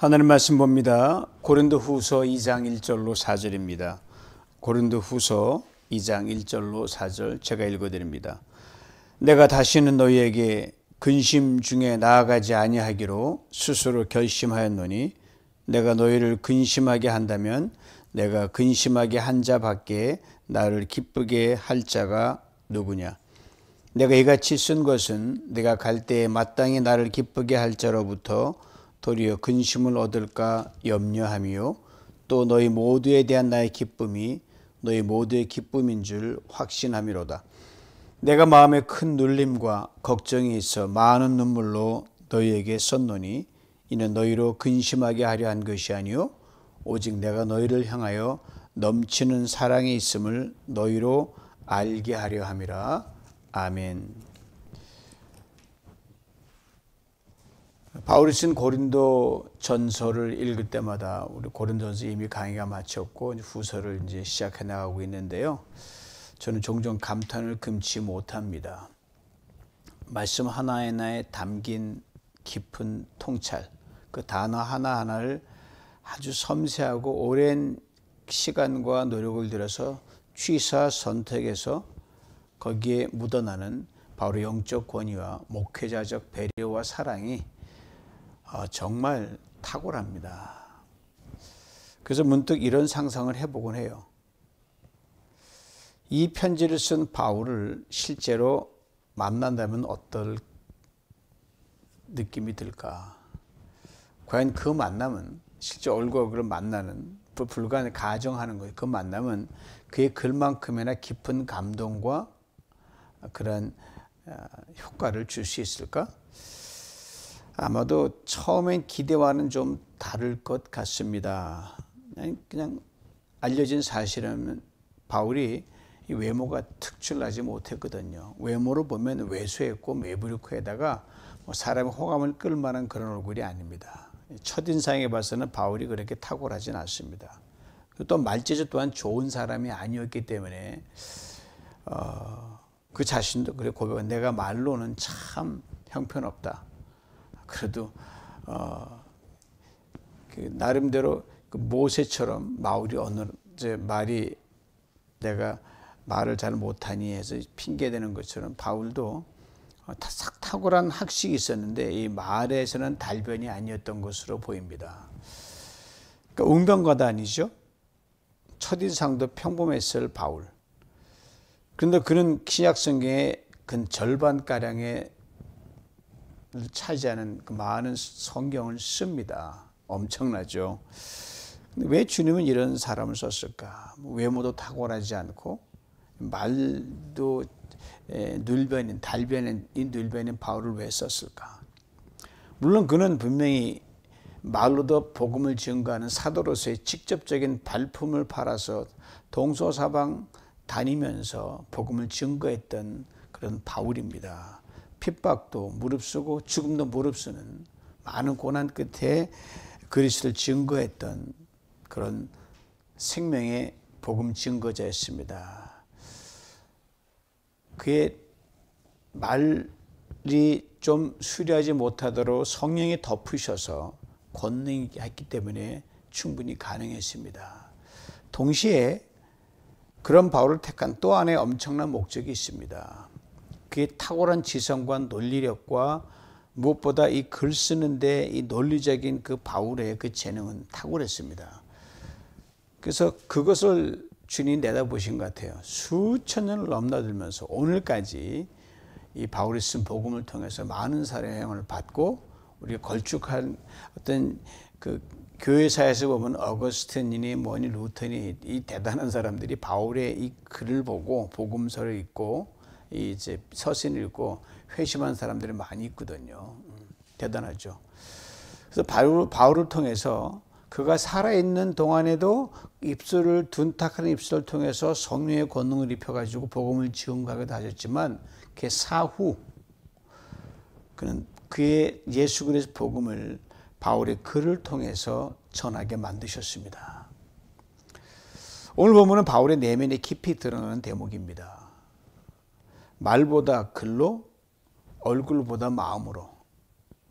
하나님 말씀 봅니다. 고린도후서 2장 1절로 4절입니다. 고린도후서 2장 1절로 4절 제가 읽어드립니다. 내가 다시는 너희에게 근심 중에 나아가지 아니하기로 스스로 결심하였노니 내가 너희를 근심하게 한다면 내가 근심하게 한 자밖에 나를 기쁘게 할 자가 누구냐. 내가 이같이 쓴 것은 내가 갈 때에 마땅히 나를 기쁘게 할 자로부터 도리어 근심을 얻을까 염려하며 또 너희 모두에 대한 나의 기쁨이 너희 모두의 기쁨인 줄 확신함이로다. 내가 마음에 큰 눌림과 걱정이 있어 많은 눈물로 너희에게 썼노니 이는 너희로 근심하게 하려 한 것이 아니요 오직 내가 너희를 향하여 넘치는 사랑이 있음을 너희로 알게 하려 함이라. 아멘. 바울이 쓴 고린도 전서를 읽을 때마다 우리 고린도전서 이미 강의가 마쳤고 후서를 이제 시작해 나가고 있는데요. 저는 종종 감탄을 금치 못합니다. 말씀 하나하나에 담긴 깊은 통찰, 그 단어 하나하나를 아주 섬세하고 오랜 시간과 노력을 들여서 취사 선택해서 거기에 묻어나는 바울의 영적 권위와 목회자적 배려와 사랑이 정말 탁월합니다. 그래서 문득 이런 상상을 해보곤 해요. 이 편지를 쓴 바울을 실제로 만난다면 어떨 느낌이 들까? 과연 그 만남은 실제 얼굴을 만나는 불가능한 가정하는 거예요. 그 만남은 그의 글만큼이나 깊은 감동과 그런 효과를 줄 수 있을까? 아마도 처음엔 기대와는 좀 다를 것 같습니다. 그냥 알려진 사실은 바울이 이 외모가 특출나지 못했거든요. 외모로 보면 왜소했고 매부리코에다가 사람의 호감을 끌 만한 그런 얼굴이 아닙니다. 첫인상에 봐서는 바울이 그렇게 탁월하진 않습니다. 또 말재주 또한 좋은 사람이 아니었기 때문에 그 자신도 그래 고백한 내가 말로는 참 형편없다. 그래도 나름대로 그 모세처럼 바울이 어느 말이 내가 말을 잘 못하니 해서 핑계대는 것처럼 바울도 탁월한 학식이 있었는데 이 말에서는 달변이 아니었던 것으로 보입니다. 그러니까 웅변가다니죠. 첫인상도 평범했을 바울. 그런데 그는 신약 성경의 근 절반가량의 차지하는 그 많은 성경을 씁니다. 엄청나죠. 근데 왜 주님은 이런 사람을 썼을까? 외모도 탁월하지 않고 말도 눌변인 달변인 이 눌변인 바울을 왜 썼을까? 물론 그는 분명히 말로도 복음을 증거하는 사도로서의 직접적인 발품을 팔아서 동서사방 다니면서 복음을 증거했던 그런 바울입니다. 핍박도 무릅쓰고 죽음도 무릅쓰는 많은 고난 끝에 그리스도를 증거했던 그런 생명의 복음 증거자였습니다. 그의 말이 좀 수려하지 못하도록 성령이 덮으셔서 권능이 했기 때문에 충분히 가능했습니다. 동시에 그런 바울을 택한 또 하나의 엄청난 목적이 있습니다. 그의 탁월한 지성과 논리력과 무엇보다 이 글 쓰는데 이 논리적인 그 바울의 그 재능은 탁월했습니다. 그래서 그것을 주님이 내다보신 것 같아요. 수천 년을 넘나들면서 오늘까지 이 바울이 쓴 복음을 통해서 많은 사랑을 받고 우리가 걸쭉한 어떤 그 교회사에서 보면 어거스틴이니 뭐니 루터니 이 대단한 사람들이 바울의 이 글을 보고 복음서를 읽고 이제 서신을 읽고 회심한 사람들이 많이 있거든요. 대단하죠. 그래서 바울을 통해서 그가 살아있는 동안에도 입술을 둔탁한 입술을 통해서 성령의 권능을 입혀가지고 복음을 증거하기도 하셨지만 그 사후 그는 그의 예수 그리스도 복음을 바울의 글을 통해서 전하게 만드셨습니다. 오늘 본문은 바울의 내면에 깊이 드러나는 대목입니다. 말보다 글로, 얼굴보다 마음으로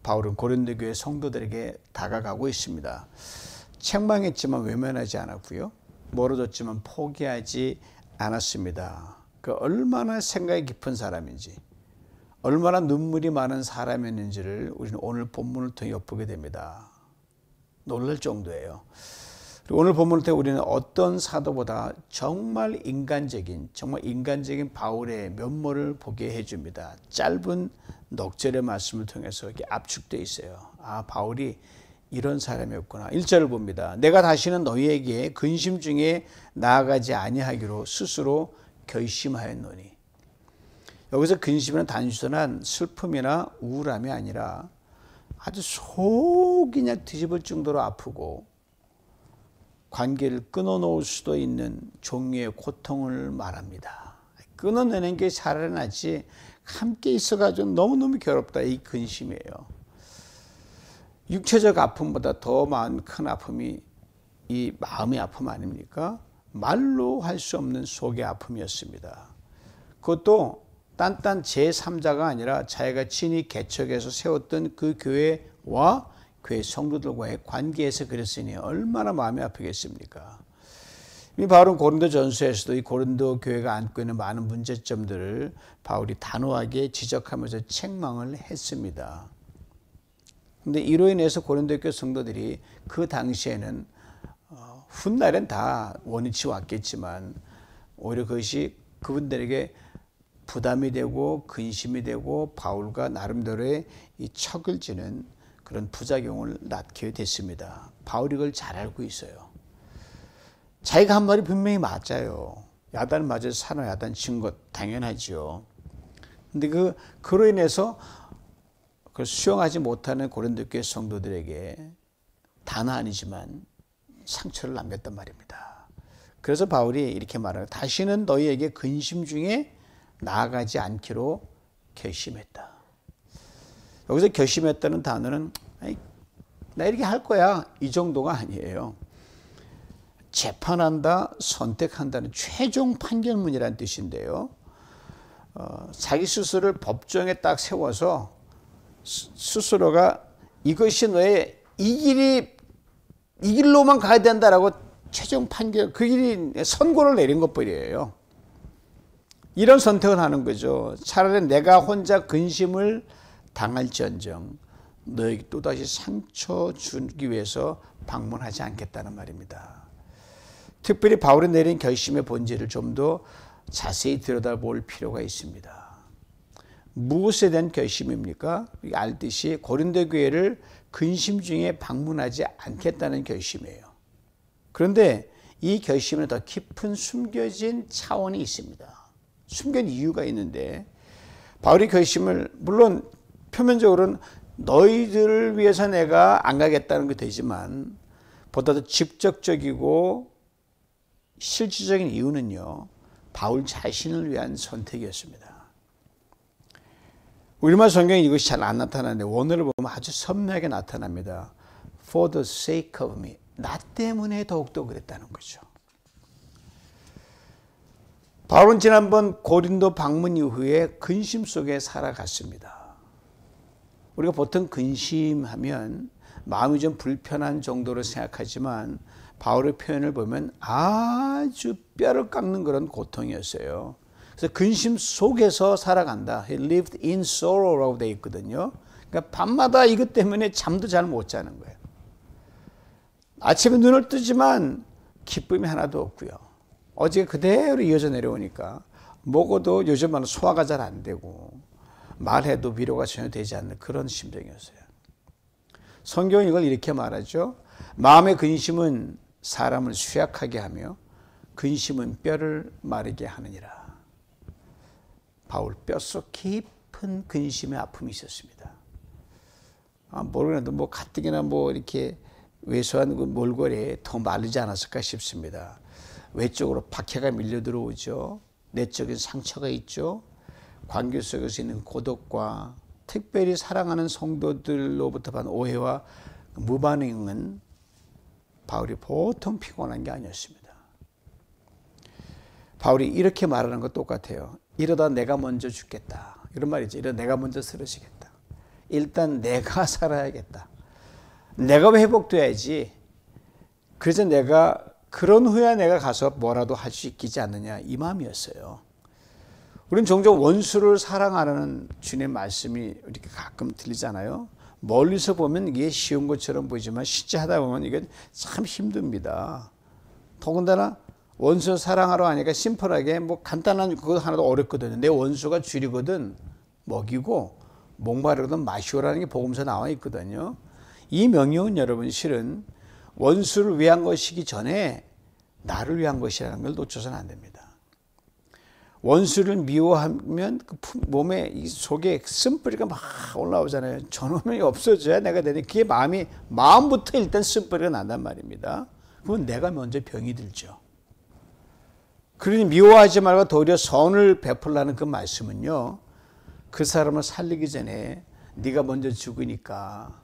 바울은 고린도 교회 성도들에게 다가가고 있습니다. 책망했지만 외면하지 않았고요. 멀어졌지만 포기하지 않았습니다. 그 얼마나 생각이 깊은 사람인지, 얼마나 눈물이 많은 사람이었는지를 우리는 오늘 본문을 통해 엿보게 됩니다. 놀랄 정도예요. 그리고 오늘 본문을 통해 우리는 어떤 사도보다 정말 인간적인 바울의 면모를 보게 해줍니다. 짧은 넉절의 말씀을 통해서 이렇게 압축되어 있어요. 아, 바울이 이런 사람이었구나. 1절을 봅니다. 내가 다시는 너희에게 근심 중에 나아가지 아니하기로 스스로 결심하였노니. 여기서 근심은 단순한 슬픔이나 우울함이 아니라 아주 속이 그냥 뒤집을 정도로 아프고 관계를 끊어놓을 수도 있는 종류의 고통을 말합니다. 끊어내는 게 차라리 낫지 함께 있어가지고 너무너무 괴롭다, 이 근심이에요. 육체적 아픔보다 더 큰 아픔이 이 마음의 아픔 아닙니까? 말로 할 수 없는 속의 아픔이었습니다. 그것도 딴딴 제3자가 아니라 자기가 친히 개척해서 세웠던 그 교회와 교회 성도들과의 관계에서 그랬으니 얼마나 마음이 아프겠습니까? 이 바울은 고린도전서에서도 이 고린도 교회가 안고 있는 많은 문제점들을 바울이 단호하게 지적하면서 책망을 했습니다. 그런데 이로 인해서 고린도 교회 성도들이 그 당시에는 훗날엔 다 원위치 왔겠지만 오히려 그것이 그분들에게 부담이 되고 근심이 되고 바울과 나름대로의 이 척을 지는 그런 부작용을 낳게 됐습니다. 바울이 그걸 잘 알고 있어요. 자기가 한 말이 분명히 맞아요. 야단 맞아서 산호 야단 친 것 당연하죠. 근데 그로 인해서 그걸 수용하지 못하는 고린도 교회 성도들에게 다는 아니지만 상처를 남겼단 말입니다. 그래서 바울이 이렇게 말해요. 다시는 너희에게 근심 중에 나아가지 않기로 결심했다. 여기서 결심했다는 단어는 나 이렇게 할 거야, 이 정도가 아니에요. 재판한다, 선택한다는 최종 판결문이라는 뜻인데요. 자기 스스로를 법정에 딱 세워서 스스로가 이것이 너의 이 길로만 가야 된다라고 최종 판결, 그 길이 선고를 내린 것뿐이에요. 이런 선택을 하는 거죠. 차라리 내가 혼자 근심을 당할지언정 너에게 또다시 상처 주기 위해서 방문하지 않겠다는 말입니다. 특별히 바울이 내린 결심의 본질을 좀 더 자세히 들여다볼 필요가 있습니다. 무엇에 대한 결심입니까? 알듯이 고린도 교회를 근심 중에 방문하지 않겠다는 결심이에요. 그런데 이 결심에 더 깊은 숨겨진 차원이 있습니다. 숨겨진 이유가 있는데 바울의 결심을 물론 표면적으로는 너희들을 위해서 내가 안 가겠다는 게 되지만 보다 더 직접적이고 실질적인 이유는요, 바울 자신을 위한 선택이었습니다. 우리말 성경에 이것이 잘 안 나타나는데 원어를 보면 아주 선명하게 나타납니다. For the sake of me. 나 때문에 더욱더 그랬다는 거죠. 바울은 지난번 고린도 방문 이후에 근심 속에 살아갔습니다. 우리가 보통 근심하면 마음이 좀 불편한 정도로 생각하지만 바울의 표현을 보면 아주 뼈를 깎는 그런 고통이었어요. 그래서 근심 속에서 살아간다. He lived in sorrow라고 되어 있거든요. 그러니까 밤마다 이것 때문에 잠도 잘 못 자는 거예요. 아침에 눈을 뜨지만 기쁨이 하나도 없고요. 어제 그대로 이어져 내려오니까 먹어도 요즘은 소화가 잘 안 되고 말해도 위로가 전혀 되지 않는 그런 심정이었어요. 성경은 이걸 이렇게 말하죠. 마음의 근심은 사람을 쇠약하게 하며 근심은 뼈를 마르게 하느니라. 바울 뼛속 깊은 근심의 아픔이 있었습니다. 모르겠는데 가뜩이나 이렇게 왜소한 그 몰골에 더 마르지 않았을까 싶습니다. 외적으로 박해가 밀려 들어오죠. 내적인 상처가 있죠. 관계 속에서 있는 고독과 특별히 사랑하는 성도들로부터 받은 오해와 무반응은 바울이 보통 피곤한 게 아니었습니다. 바울이 이렇게 말하는 것 똑같아요. 이러다 내가 먼저 죽겠다. 이런 말이죠. 이러다 내가 먼저 쓰러지겠다. 일단 내가 살아야겠다. 내가 회복돼야지. 그래서 내가 그런 후에 내가 가서 뭐라도 할 수 있지 않느냐 이 마음이었어요. 우리는 종종 원수를 사랑하라는 주님의 말씀이 이렇게 가끔 들리잖아요. 멀리서 보면 이게 쉬운 것처럼 보이지만 실제 하다 보면 이게 참 힘듭니다. 더군다나 원수 사랑하러 하니까 심플하게 뭐 간단한 그거 하나도 어렵거든요. 내 원수가 줄이거든 먹이고 목마르거든 마시오라는 게 복음서에 나와 있거든요. 이 명령은 여러분 실은 원수를 위한 것이기 전에 나를 위한 것이라는 걸 놓쳐서는 안 됩니다. 원수를 미워하면 그 몸에 이 속에 쓴뿌리가 막 올라오잖아요. 저놈이 없어져야 내가 되니 그게 마음부터 일단 쓴뿌리가 난단 말입니다. 그건 내가 먼저 병이 들죠. 그러니 미워하지 말고 도리어 선을 베풀라는 그 말씀은요. 그 사람을 살리기 전에 네가 먼저 죽으니까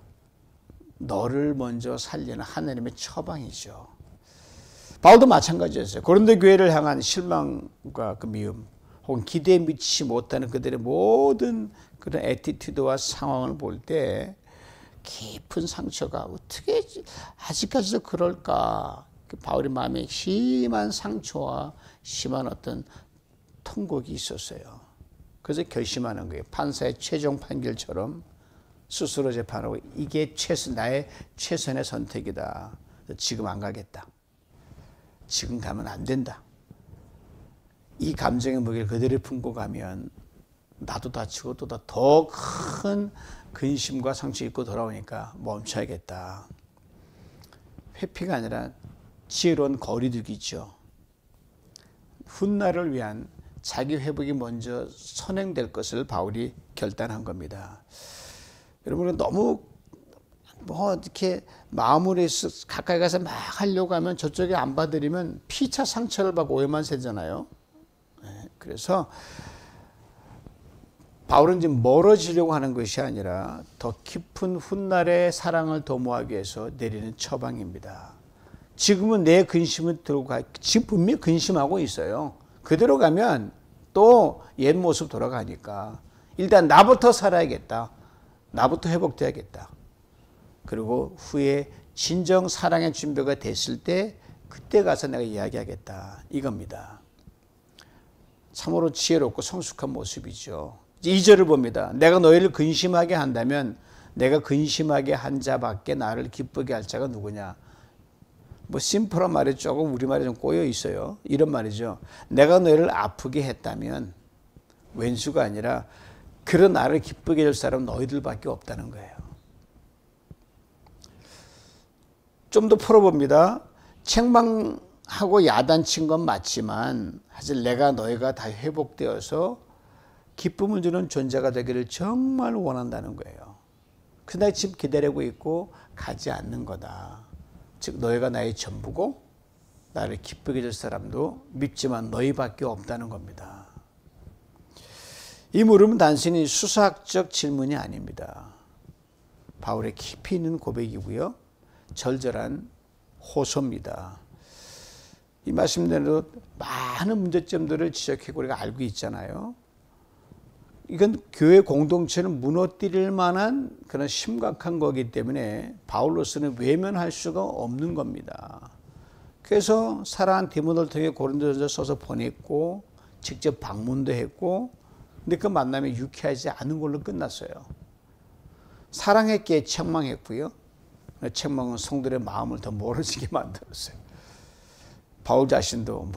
너를 먼저 살리는 하나님의 처방이죠. 바울도 마찬가지였어요. 고린도 교회를 향한 실망과 그 미움 혹은 기대에 미치지 못하는 그들의 모든 그런 애티튜드와 상황을 볼 때 깊은 상처가 어떻게 아직까지도 그럴까. 바울의 마음에 심한 상처와 심한 어떤 통곡이 있었어요. 그래서 결심하는 거예요. 판사의 최종 판결처럼 스스로 재판하고 이게 나의 최선의 선택이다. 지금 안 가겠다. 지금 가면 안 된다. 이 감정의 무게를 그대로 품고 가면 나도 다치고 또 더 큰 근심과 상처 입고 돌아오니까 멈춰야겠다. 회피가 아니라 지혜로운 거리두기죠. 훗날을 위한 자기 회복이 먼저 선행될 것을 바울이 결단한 겁니다. 여러분은 너무 이렇게 마음으로 해서 가까이 가서 막 하려고 하면 저쪽에 안 받으려면 피차 상처를 받고 오해만 세잖아요. 그래서 바울은 지금 멀어지려고 하는 것이 아니라 더 깊은 훗날의 사랑을 도모하기 위해서 내리는 처방입니다. 지금은 내 근심을 들고 지금 분명히 근심하고 있어요. 그대로 가면 또 옛 모습 돌아가니까 일단 나부터 살아야겠다. 나부터 회복돼야겠다. 그리고 후에 진정 사랑의 준비가 됐을 때 그때 가서 내가 이야기하겠다. 이겁니다. 참으로 지혜롭고 성숙한 모습이죠. 2절을 봅니다. 내가 너희를 근심하게 한다면 내가 근심하게 한 자밖에 나를 기쁘게 할 자가 누구냐. 뭐 심플한 말이 조금 우리말에 좀 꼬여 있어요. 이런 말이죠. 내가 너희를 아프게 했다면 왼수가 아니라 그런 나를 기쁘게 해줄 사람은 너희들밖에 없다는 거예요. 좀 더 풀어봅니다. 책망하고 야단친 건 맞지만 사실 내가 너희가 다 회복되어서 기쁨을 주는 존재가 되기를 정말 원한다는 거예요. 그날 지금 기다리고 있고 가지 않는 거다. 즉 너희가 나의 전부고 나를 기쁘게 해줄 사람도 믿지만 너희밖에 없다는 겁니다. 이 물음은 단순히 수사학적 질문이 아닙니다. 바울의 깊이 있는 고백이고요. 절절한 호소입니다. 이 말씀대로 많은 문제점들을 지적하고 우리가 알고 있잖아요. 이건 교회 공동체를 무너뜨릴 만한 그런 심각한 거기 때문에 바울로서는 외면할 수가 없는 겁니다. 그래서 사랑하는 디모데를 통해 고린도전서 써서 보냈고 직접 방문도 했고 근데 그 만남이 유쾌하지 않은 걸로 끝났어요. 사랑했기에 책망했고요. 책망은 성도의 마음을 더 멀어지게 만들었어요. 바울 자신도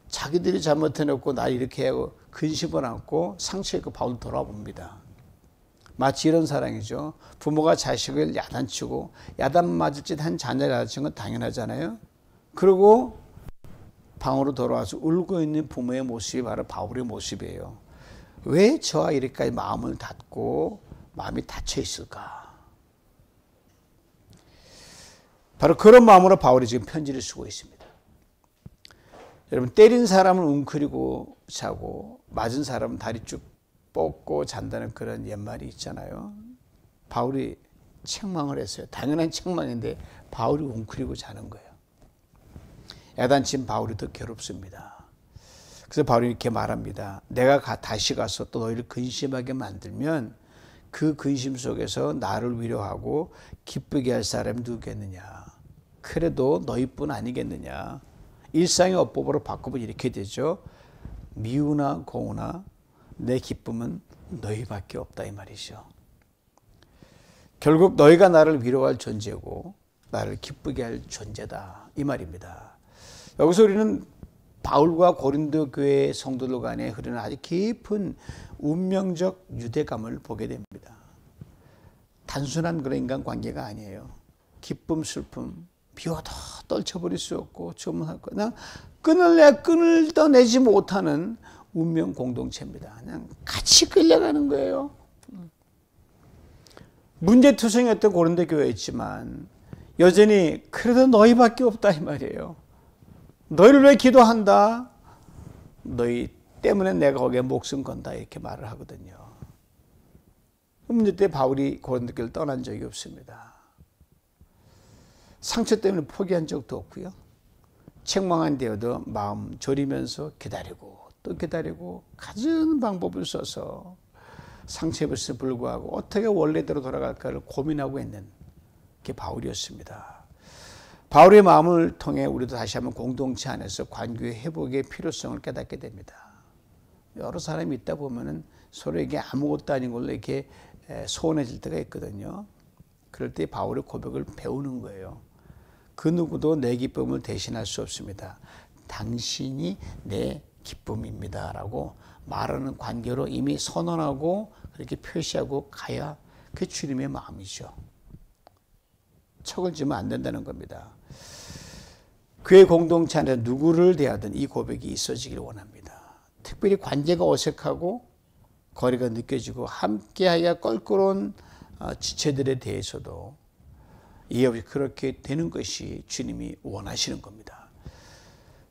자기들이 잘못해놓고 나 이렇게 하고 근심을 안고 상처 입고 바울 돌아봅니다. 마치 이런 사랑이죠. 부모가 자식을 야단치고 야단 맞을 짓 한 자녀를 야단치는 건 당연하잖아요. 그리고 방으로 돌아와서 울고 있는 부모의 모습이 바로 바울의 모습이에요. 왜 저와 이렇게까지 마음을 닫고 마음이 닫혀 있을까? 바로 그런 마음으로 바울이 지금 편지를 쓰고 있습니다. 여러분 때린 사람은 웅크리고 자고 맞은 사람은 다리 쭉 뻗고 잔다는 그런 옛말이 있잖아요. 바울이 책망을 했어요. 당연한 책망인데 바울이 웅크리고 자는 거예요. 야단친 바울이 더 괴롭습니다. 그래서 바울이 이렇게 말합니다. 내가 다시 가서 또 너희를 근심하게 만들면 그 근심 속에서 나를 위로하고 기쁘게 할 사람이 누구겠느냐. 그래도 너희뿐 아니겠느냐. 일상의 어법으로 바꾸면 이렇게 되죠. 미우나 고우나 내 기쁨은 너희밖에 없다 이 말이죠. 결국 너희가 나를 위로할 존재고 나를 기쁘게 할 존재다 이 말입니다. 여기서 우리는 바울과 고린도 교회 성도들 간에 흐르는 아주 깊은 운명적 유대감을 보게 됩니다. 단순한 그런 인간관계가 아니에요. 기쁨, 슬픔, 비워도 떨쳐버릴 수 없고 그냥 끈을 떠내지 못하는 운명 공동체입니다. 그냥 같이 끌려가는 거예요. 문제투성이었던 고린도 교회였지만 여전히 그래도 너희밖에 없다 이 말이에요. 너희를 왜 기도한다? 너희 때문에 내가 거기에 목숨 건다 이렇게 말을 하거든요. 문제 때 바울이 고린도 교회를 떠난 적이 없습니다. 상처 때문에 포기한 적도 없고요. 책망한 데에도 마음 졸이면서 기다리고 또 기다리고 갖은 방법을 써서 상처 입었음에 불구하고 어떻게 원래대로 돌아갈까를 고민하고 있는 게 바울이었습니다. 바울의 마음을 통해 우리도 다시 한번 공동체 안에서 관계의 회복의 필요성을 깨닫게 됩니다. 여러 사람이 있다 보면은 서로에게 아무것도 아닌 걸로 이렇게 소원해질 때가 있거든요. 그럴 때 바울의 고백을 배우는 거예요. 그 누구도 내 기쁨을 대신할 수 없습니다. 당신이 내 기쁨입니다 라고 말하는 관계로 이미 선언하고 그렇게 표시하고 가야 그게 주님의 마음이죠. 척을 지면 안 된다는 겁니다. 그의 공동체 안에 누구를 대하든 이 고백이 있어지길 원합니다. 특별히 관계가 어색하고 거리가 느껴지고 함께하기가 껄끄러운 지체들에 대해서도 이해 없이 그렇게 되는 것이 주님이 원하시는 겁니다.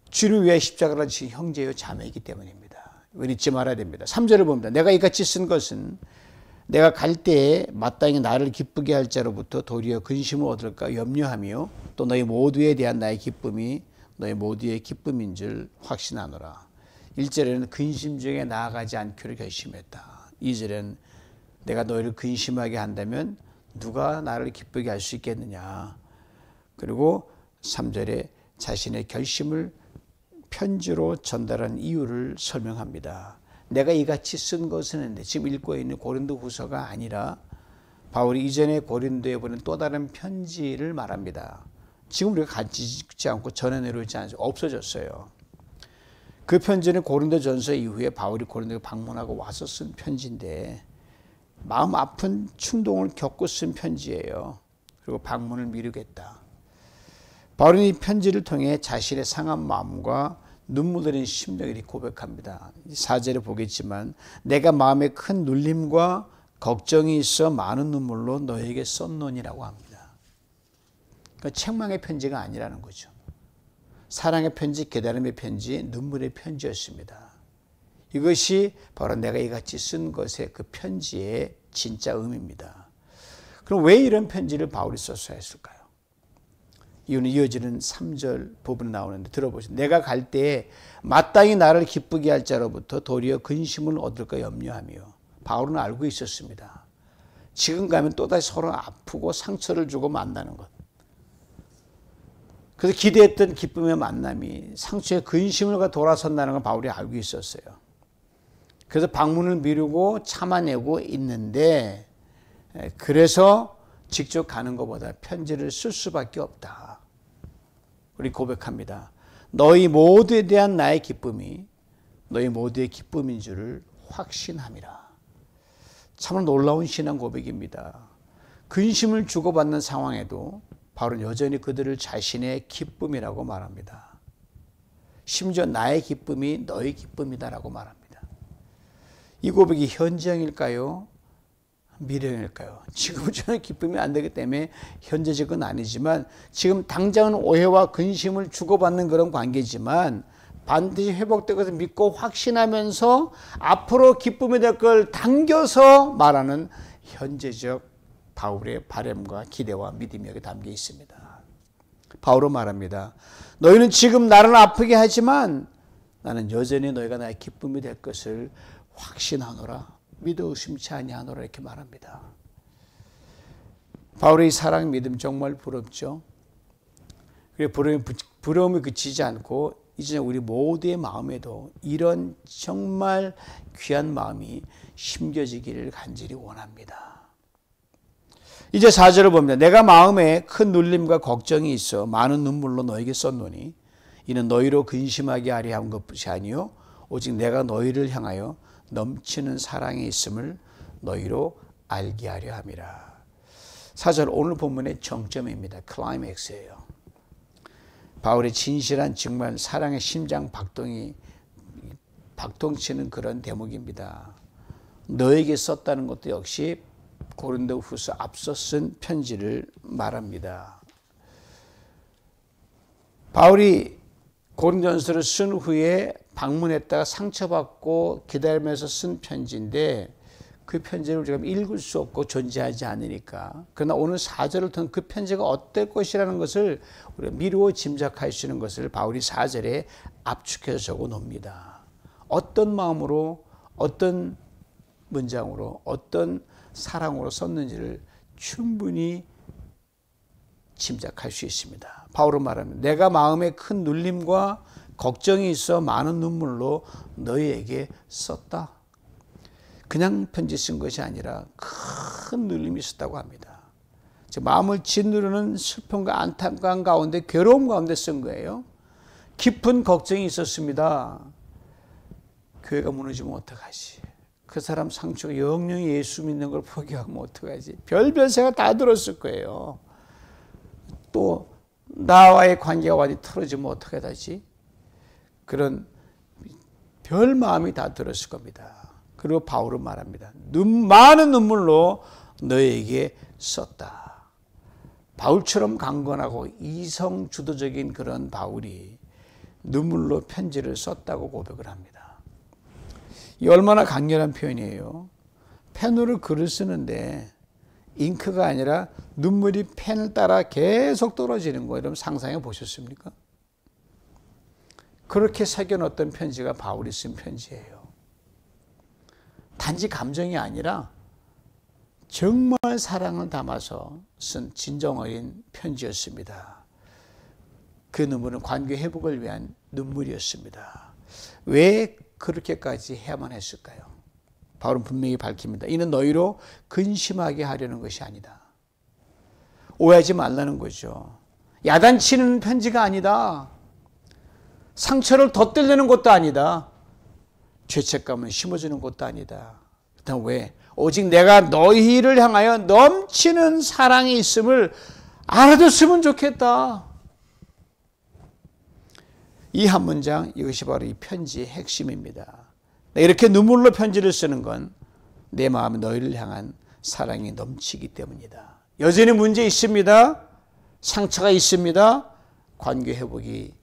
주를 위해 십자가를 지신 형제요 자매이기 때문입니다. 이건 잊지 말아야 됩니다. 3절을 봅니다. 내가 이같이 쓴 것은 내가 갈 때에 마땅히 나를 기쁘게 할 자로부터 도리어 근심을 얻을까 염려하며 또 너희 모두에 대한 나의 기쁨이 너희 모두의 기쁨인 줄 확신하노라. 1절에는 근심 중에 나아가지 않기로 결심했다. 2절에는 내가 너희를 근심하게 한다면 누가 나를 기쁘게 할 수 있겠느냐. 그리고 3절에 자신의 결심을 편지로 전달한 이유를 설명합니다. 내가 이같이 쓴 것은 했는데 지금 읽고 있는 고린도 후서가 아니라 바울이 이전에 고린도에 보낸 또 다른 편지를 말합니다. 지금 우리가 같이 읽지 않고 전해 내려오지 않아서 없어졌어요. 그 편지는 고린도 전서 이후에 바울이 고린도에 방문하고 와서 쓴 편지인데 마음 아픈 충동을 겪고 쓴 편지예요. 그리고 방문을 미루겠다. 바울은 이 편지를 통해 자신의 상한 마음과 눈물 흘린 심령을 고백합니다. 4절에 보겠지만 내가 마음에 큰 눌림과 걱정이 있어 많은 눈물로 너에게 썼노니라고 합니다. 그러니까 책망의 편지가 아니라는 거죠. 사랑의 편지, 깨달음의 편지, 눈물의 편지였습니다. 이것이 바로 내가 이같이 쓴 것의 그 편지의 진짜 의미입니다. 그럼 왜 이런 편지를 바울이 썼어야 했을까요? 이유는 이어지는 3절 부분에 나오는데 들어보세요. 내가 갈 때에 마땅히 나를 기쁘게 할 자로부터 도리어 근심을 얻을까 염려하며. 바울은 알고 있었습니다. 지금 가면 또다시 서로 아프고 상처를 주고 만나는 것. 그래서 기대했던 기쁨의 만남이 상처의 근심을 돌아선다는 걸 바울이 알고 있었어요. 그래서 방문을 미루고 참아내고 있는데 그래서 직접 가는 것보다 편지를 쓸 수밖에 없다. 우리 고백합니다. 너희 모두에 대한 나의 기쁨이 너희 모두의 기쁨인 줄을 확신함이라. 참으로 놀라운 신앙 고백입니다. 근심을 주고받는 상황에도 바울은 여전히 그들을 자신의 기쁨이라고 말합니다. 심지어 나의 기쁨이 너의 기쁨이다라고 말합니다. 이 고백이 현재형일까요? 미래형일까요? 지금은 전혀 기쁨이 안 되기 때문에 현재적은 아니지만 지금 당장은 오해와 근심을 주고받는 그런 관계지만 반드시 회복될 것을 믿고 확신하면서 앞으로 기쁨이 될 걸 당겨서 말하는 현재적 바울의 바람과 기대와 믿음이 여기 담겨 있습니다. 바울은 말합니다. 너희는 지금 나를 아프게 하지만 나는 여전히 너희가 나의 기쁨이 될 것을 확신하노라. 믿어 의심치 아니하노라 이렇게 말합니다. 바울의 사랑 믿음 정말 부럽죠. 부러움이 그치지 않고 이제 우리 모두의 마음에도 이런 정말 귀한 마음이 심겨지기를 간절히 원합니다. 이제 4절을 봅니다. 내가 마음에 큰 눌림과 걱정이 있어 많은 눈물로 너에게 썼노니 이는 너희로 근심하게 하려 한 것이 아니요 오직 내가 너희를 향하여 넘치는 사랑이 있음을 너희로 알게 하려 함이라. 4절 오늘 본문의 정점입니다. 클라이맥스예요. 바울의 진실한 정말 사랑의 심장 박동치는 그런 대목입니다. 너에게 썼다는 것도 역시 고린도후서 앞서 쓴 편지를 말합니다. 바울이 고린도전서를 쓴 후에 방문했다가 상처받고 기다리면서 쓴 편지인데 그 편지를 우리가 읽을 수 없고 존재하지 않으니까, 그러나 오늘 4절을 통해 그 편지가 어떨 것이라는 것을 우리가 미루어 짐작할 수 있는 것을 바울이 4절에 압축해서 적어 놓습니다. 어떤 마음으로, 어떤 문장으로, 어떤 사랑으로 썼는지를 충분히 짐작할 수 있습니다. 바울은 말합니다. 내가 마음에 큰 눌림과 걱정이 있어 많은 눈물로 너희에게 썼다. 그냥 편지 쓴 것이 아니라 큰 눌림이 있었다고 합니다. 마음을 짓누르는 슬픔과 안타까움 가운데, 괴로움 가운데 쓴 거예요. 깊은 걱정이 있었습니다. 교회가 무너지면 어떡하지? 그 사람 상처가 영영이 예수 믿는 걸 포기하면 어떡하지? 별별 생각 다 들었을 거예요. 또 나와의 관계가 완전히 틀어지면 어떻게 되지? 그런 별 마음이 다 들었을 겁니다. 그리고 바울은 말합니다. 많은 눈물로 너에게 썼다. 바울처럼 강건하고 이성주도적인 그런 바울이 눈물로 편지를 썼다고 고백을 합니다. 이 얼마나 강렬한 표현이에요. 펜으로 글을 쓰는데 잉크가 아니라 눈물이 펜을 따라 계속 떨어지는 거, 여러분 상상해 보셨습니까? 그렇게 새겨놓았던 편지가 바울이 쓴 편지예요. 단지 감정이 아니라 정말 사랑을 담아서 쓴 진정 어린 편지였습니다. 그 눈물은 관계 회복을 위한 눈물이었습니다. 왜 그렇게까지 해야만 했을까요? 바울은 분명히 밝힙니다. 이는 너희로 근심하게 하려는 것이 아니다. 오해하지 말라는 거죠. 야단치는 편지가 아니다. 상처를 덧대려는 것도 아니다. 죄책감을 심어주는 것도 아니다. 그다음 왜? 오직 내가 너희를 향하여 넘치는 사랑이 있음을 알아줬으면 좋겠다. 이 한 문장, 이것이 바로 이 편지의 핵심입니다. 이렇게 눈물로 편지를 쓰는 건 내 마음에 너희를 향한 사랑이 넘치기 때문이다. 여전히 문제 있습니다. 상처가 있습니다. 관계 회복이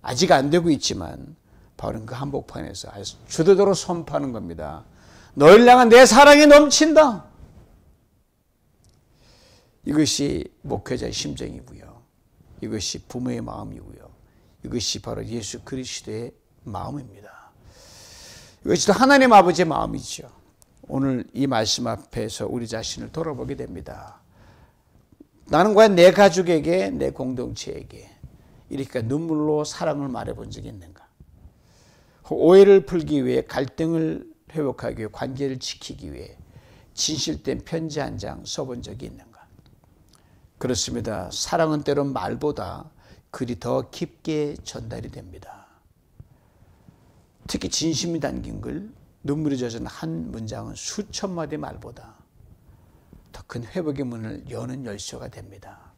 아직 안 되고 있지만 바울은 그 한복판에서 아주 주도적으로 선포하는 겁니다. 너희를 향한 내 사랑이 넘친다. 이것이 목회자의 심정이고요. 이것이 부모의 마음이고요. 이것이 바로 예수 그리스도의 마음입니다. 이것이 또 하나님 아버지의 마음이죠. 오늘 이 말씀 앞에서 우리 자신을 돌아보게 됩니다. 나는 과연 내 가족에게, 내 공동체에게 이렇게 눈물로 사랑을 말해본 적이 있는가? 오해를 풀기 위해, 갈등을 회복하기 위해, 관계를 지키기 위해 진실된 편지 한 장 써본 적이 있는가? 그렇습니다. 사랑은 때론 말보다 글이 더 깊게 전달이 됩니다. 특히 진심이 담긴 글, 눈물이 젖은 한 문장은 수천 마디 말보다 더 큰 회복의 문을 여는 열쇠가 됩니다.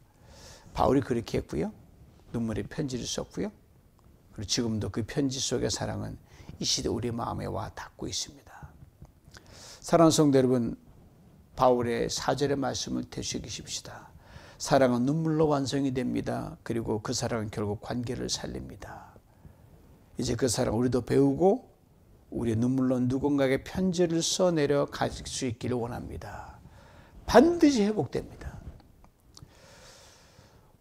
바울이 그렇게 했고요. 눈물의 편지를 썼고요. 그리고 지금도 그 편지 속의 사랑은 이 시대 우리 마음에 와 닿고 있습니다. 사랑하는 성도 여러분, 바울의 4절의 말씀을 되새기십시다. 사랑은 눈물로 완성이 됩니다. 그리고 그 사랑은 결국 관계를 살립니다. 이제 그 사랑 우리도 배우고 우리의 눈물로 누군가에게 편지를 써내려 가질 수 있기를 원합니다. 반드시 회복됩니다.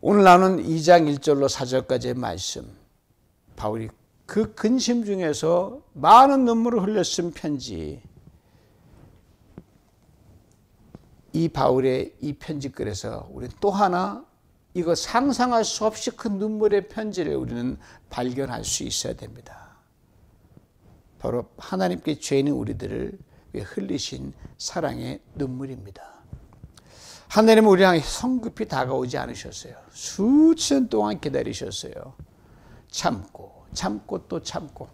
오늘 나눈 2장 1절로 4절까지의 말씀, 바울이 그 근심 중에서 많은 눈물을 흘려 쓴 편지, 이 바울의 이 편지글에서 우리 또 하나 이거 상상할 수 없이 큰 눈물의 편지를 우리는 발견할 수 있어야 됩니다. 바로 하나님께 죄 있는 우리들을 위해 흘리신 사랑의 눈물입니다. 하나님은 우리 향해 성급히 다가오지 않으셨어요. 수천 동안 기다리셨어요. 참고 또 참고,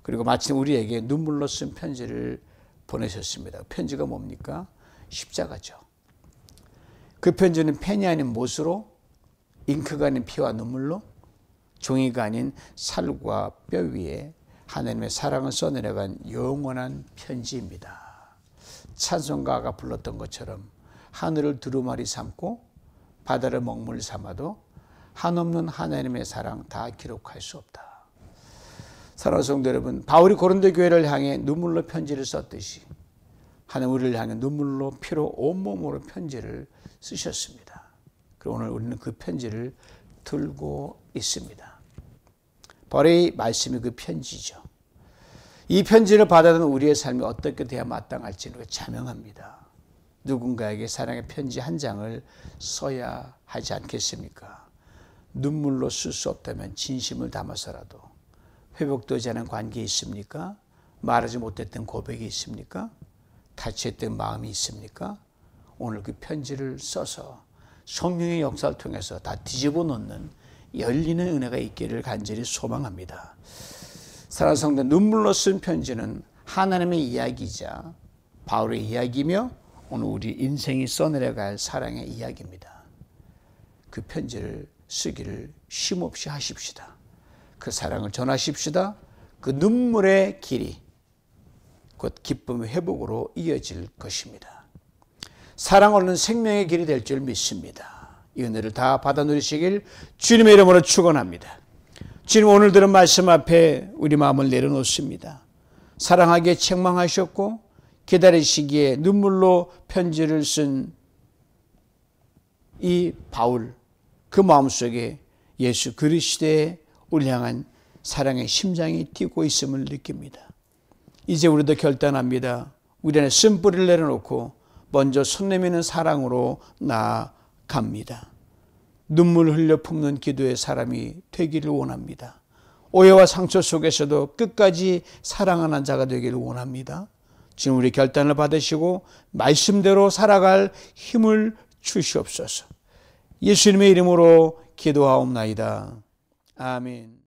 그리고 마침 우리에게 눈물로 쓴 편지를 보내셨습니다. 편지가 뭡니까? 십자가죠. 그 편지는 펜이 아닌 못으로, 잉크가 아닌 피와 눈물로, 종이가 아닌 살과 뼈 위에 하나님의 사랑을 써내려간 영원한 편지입니다. 찬송가가 불렀던 것처럼 하늘을 두루마리 삼고 바다를 먹물 삼아도 한없는 하나님의 사랑 다 기록할 수 없다. 사랑하는 성도 여러분, 바울이 고린도 교회를 향해 눈물로 편지를 썼듯이 하나님 우리를 향해 눈물로 피로 온몸으로 편지를 쓰셨습니다. 그리고 오늘 우리는 그 편지를 들고 있습니다. 바울의 말씀이 그 편지죠. 이 편지를 받아든 우리의 삶이 어떻게 돼야 마땅할지는 자명합니다. 누군가에게 사랑의 편지 한 장을 써야 하지 않겠습니까? 눈물로 쓸 수 없다면 진심을 담아서라도. 회복되지 않은 관계 있습니까? 말하지 못했던 고백이 있습니까? 다치했던 마음이 있습니까? 오늘 그 편지를 써서 성령의 역사를 통해서 다 뒤집어 놓는 열리는 은혜가 있기를 간절히 소망합니다. 사랑하는 성도, 눈물로 쓴 편지는 하나님의 이야기이자 바울의 이야기며 오늘 우리 인생이 써내려갈 사랑의 이야기입니다. 그 편지를 쓰기를 쉼없이 하십시다. 그 사랑을 전하십시다. 그 눈물의 길이 곧 기쁨의 회복으로 이어질 것입니다. 사랑 얻는 생명의 길이 될 줄 믿습니다. 이 은혜를 다 받아 누리시길 주님의 이름으로 축원합니다. 주님, 오늘 들은 말씀 앞에 우리 마음을 내려놓습니다. 사랑하기에 책망하셨고 기다리시기에 눈물로 편지를 쓴 이 바울, 그 마음속에 예수 그리스도의 우리 향한 사랑의 심장이 뛰고 있음을 느낍니다. 이제 우리도 결단합니다. 우리 안에 쓴뿌리를 내려놓고 먼저 손 내미는 사랑으로 나아갑니다. 눈물 흘려 품는 기도의 사람이 되기를 원합니다. 오해와 상처 속에서도 끝까지 사랑하는 자가 되기를 원합니다. 지금 우리 결단을 받으시고 말씀대로 살아갈 힘을 주시옵소서. 예수님의 이름으로 기도하옵나이다. 아멘.